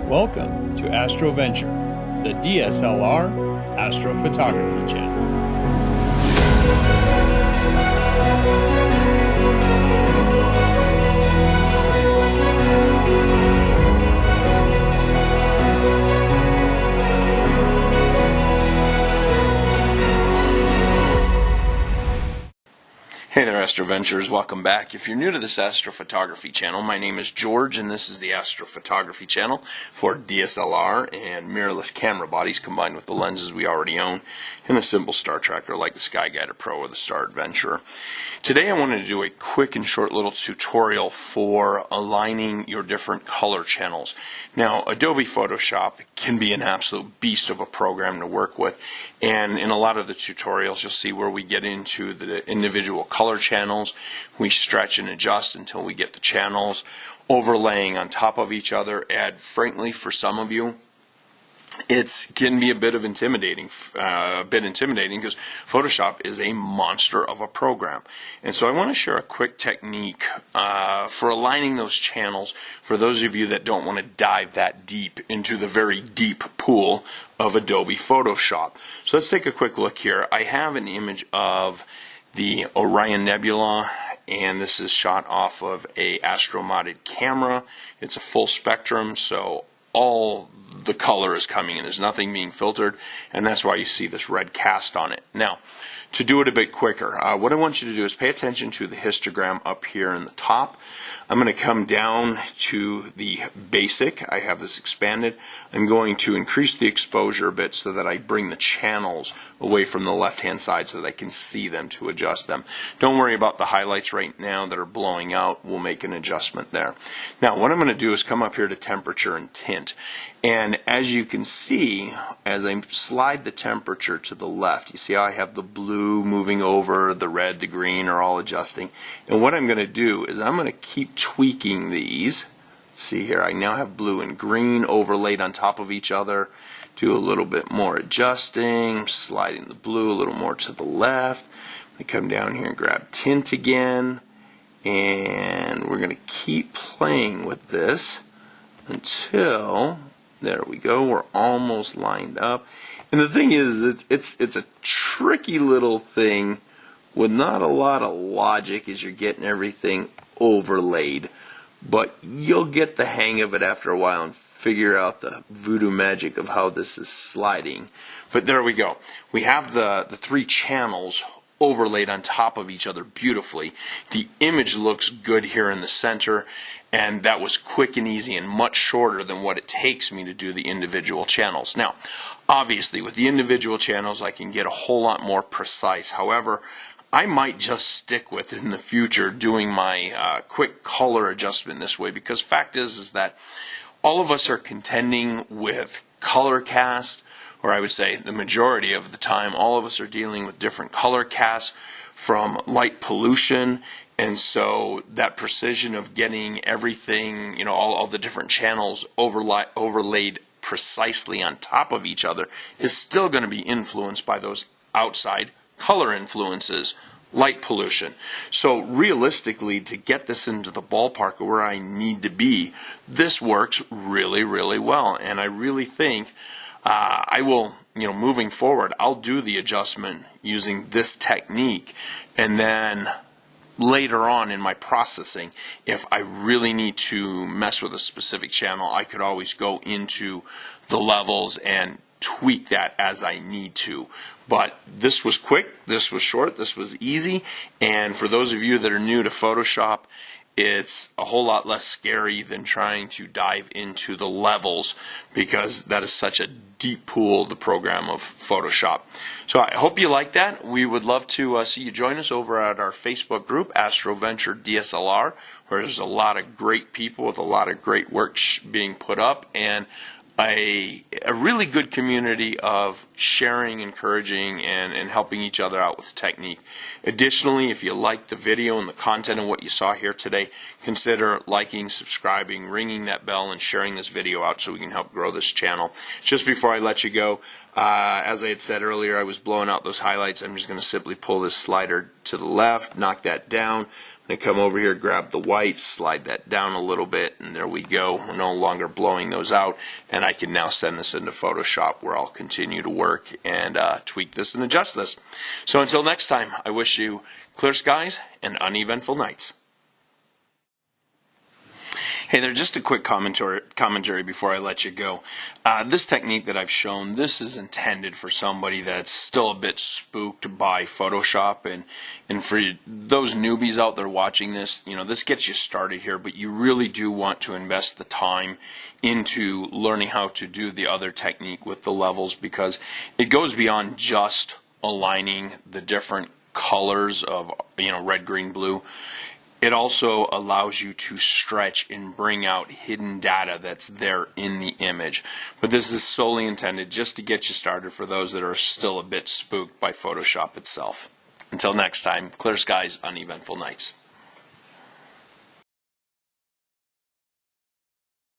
Welcome to AstroVenture, the DSLR astrophotography channel. Hey there, AstroVenturers. Welcome back. If you're new to this astrophotography channel, my name is George, and this is the astrophotography channel for DSLR and mirrorless camera bodies combined with the lenses we already own in a simple star tracker like the SkyGuider Pro or the Star Adventurer. Today I wanted to do a quick and short little tutorial for aligning your different color channels. Now, Adobe Photoshop can be an absolute beast of a program to work with, and in a lot of the tutorials you'll see where we get into the individual color channels. We stretch and adjust until we get the channels overlaying on top of each other. And frankly, for some of you, it can be a bit intimidating because Photoshop is a monster of a program. And so I want to share a quick technique for aligning those channels for those of you that don't want to dive that deep into the very deep pool of Adobe Photoshop. So let's take a quick look here. I have an image of the Orion Nebula, and this is shot off of a astro-modded camera. It's a full spectrum, so all the color is coming in. There's nothing being filtered, and that's why you see this red cast on it. Now, to do it a bit quicker, what I want you to do is pay attention to the histogram up here in the top. I'm going to come down to the basic. I have this expanded. I'm going to increase the exposure a bit so that I bring the channels away from the left-hand side so that I can see them to adjust them. Don't worry about the highlights right now that are blowing out. We'll make an adjustment there. Now, what I'm going to do is come up here to temperature and tint. And as you can see, as I slide the temperature to the left, you see how I have the blue moving over, the red, the green are all adjusting. And what I'm going to do is I'm going to keep tweaking these. See here, I now have blue and green overlaid on top of each other. Do a little bit more adjusting, sliding the blue a little more to the left. I come down here and grab tint again. And we're going to keep playing with this until... there we go, we're almost lined up. And the thing is, it's a tricky little thing with not a lot of logic as you're getting everything overlaid. But you'll get the hang of it after a while and figure out the voodoo magic of how this is sliding. But there we go. We have the three channels overlaid on top of each other beautifully. The image looks good here in the center. And that was quick and easy and much shorter than what it takes me to do the individual channels. Now, obviously, with the individual channels, I can get a whole lot more precise. However, I might just stick with in the future doing my quick color adjustment this way, because fact is that all of us are contending with color cast, or I would say the majority of the time, all of us are dealing with different color casts from light pollution. And so that precision of getting everything, all the different channels overlaid precisely on top of each other is still going to be influenced by those outside color influences, light pollution. So realistically, to get this into the ballpark where I need to be, this works really, really well. And I really think I will, moving forward, I'll do the adjustment using this technique, and then later on in my processing, if I really need to mess with a specific channel, I could always go into the levels and tweak that as I need to. But this was quick, this was short, this was easy, and for those of you that are new to Photoshop, it's a whole lot less scary than trying to dive into the levels, because that is such a deep pool, the program of Photoshop. So I hope you like that. We would love to see you join us over at our Facebook group, AstroVenture DSLR, where there's a lot of great people with a lot of great work being put up, and a really good community of sharing, encouraging, and helping each other out with technique. Additionally, if you like the video and the content and what you saw here today, consider liking, subscribing, ringing that bell, and sharing this video out so we can help grow this channel. Just before I let you go, as I had said earlier, I was blowing out those highlights. I'm just going to simply pull this slider to the left, knock that down. I come over here, grab the whites, slide that down a little bit, and there we go. We're no longer blowing those out, and I can now send this into Photoshop where I'll continue to work and tweak this and adjust this. So until next time, I wish you clear skies and uneventful nights. Hey there, just a quick commentary before I let you go. This technique that I've shown, this is intended for somebody that's still a bit spooked by Photoshop, and for those newbies out there watching this, this gets you started here, but you really do want to invest the time into learning how to do the other technique with the levels, because it goes beyond just aligning the different colors of red, green, blue. It also allows you to stretch and bring out hidden data that's there in the image. But this is solely intended just to get you started for those that are still a bit spooked by Photoshop itself. Until next time, clear skies, uneventful nights.